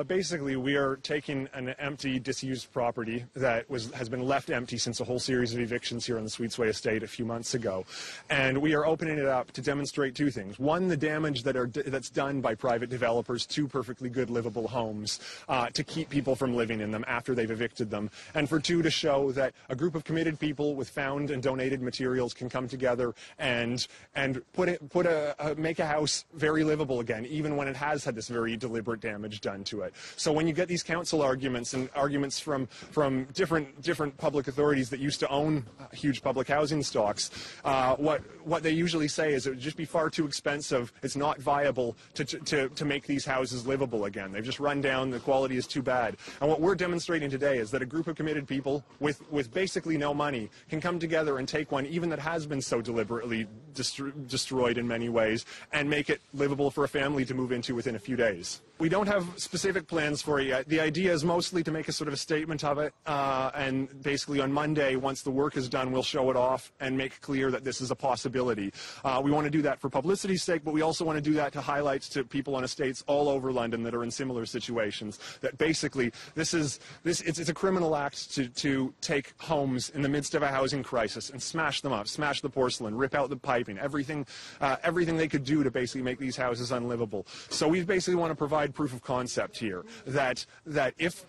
Basically, we are taking an empty, disused property that has been left empty since a whole series of evictions here on the Sweetsway estate a few months ago, and we are opening it up to demonstrate two things. One, the damage that's done by private developers to perfectly good livable homes to keep people from living in them after they've evicted them, and for two, to show that a group of committed people with found and donated materials can come together and make a house very livable again, even when it has had this very deliberate damage done to it. So when you get these council arguments and arguments from different public authorities that used to own huge public housing stocks, what they usually say is it would just be far too expensive. It's not viable to make these houses livable again. They've just run down. The quality is too bad. And what we're demonstrating today is that a group of committed people with basically no money can come together and take one, even that has been so deliberately destroyed in many ways, and make it livable for a family to move into within a few days. We don't have specific plans for it yet. The idea is mostly to make a sort of a statement of it, and basically on Monday, once the work is done, we'll show it off and make clear that this is a possibility. We want to do that for publicity's sake, but we also want to do that to highlight to people on estates all over London that are in similar situations that basically it's a criminal act to take homes in the midst of a housing crisis and smash them up, smash the porcelain, rip out the piping, everything they could do to basically make these houses unlivable. So we basically want to provide proof of concept here that if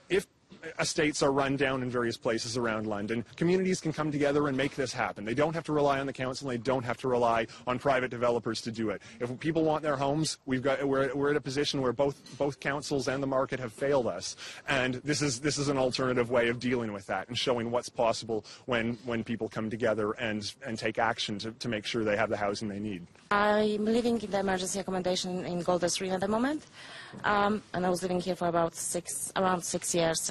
estates are run down in various places around London, communities can come together and make this happen. They don't have to rely on the council. They don't have to rely on private developers to do it. If people want their homes, we're at a position where both councils and the market have failed us, and this is an alternative way of dealing with that and showing what's possible when people come together and take action to make sure they have the housing they need. I'm living in the emergency accommodation in Golders Green at the moment, and I was living here for around 6 years.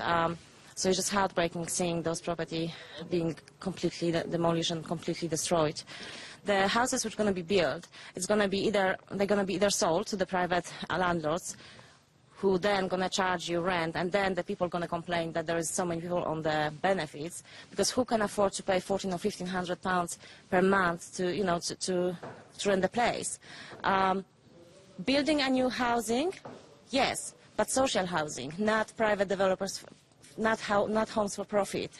So it's just heartbreaking seeing those property being completely demolished and completely destroyed. The houses which are going to be built, they're going to be either sold to the private landlords, who then going to charge you rent, and then the people are going to complain that there is so many people on the benefits, because who can afford to pay £1,400 or £1,500 per month to rent the place? Building a new housing, yes, but social housing, not private developers, not homes for profit.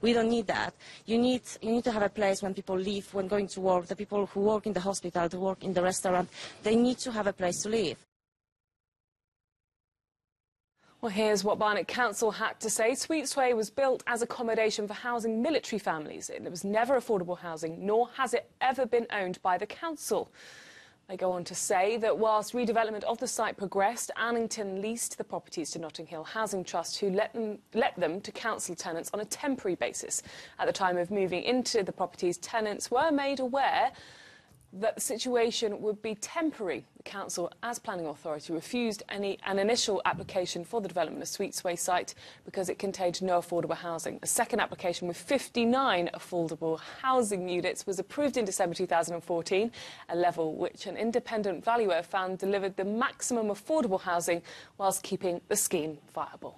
We don't need that. You need to have a place when people live, when going to work. The people who work in the hospital, who work in the restaurant, they need to have a place to live. Well, here's what Barnet Council had to say. Sweetsway was built as accommodation for housing military families. It was never affordable housing, nor has it ever been owned by the council. They go on to say that whilst redevelopment of the site progressed, Annington leased the properties to Notting Hill Housing Trust, who let them to council tenants on a temporary basis. At the time of moving into the properties, tenants were made aware that the situation would be temporary. The council, as planning authority, refused an initial application for the development of Sweetsway site because it contained no affordable housing. A second application with 59 affordable housing units was approved in December 2014, a level which an independent valuer found delivered the maximum affordable housing whilst keeping the scheme viable.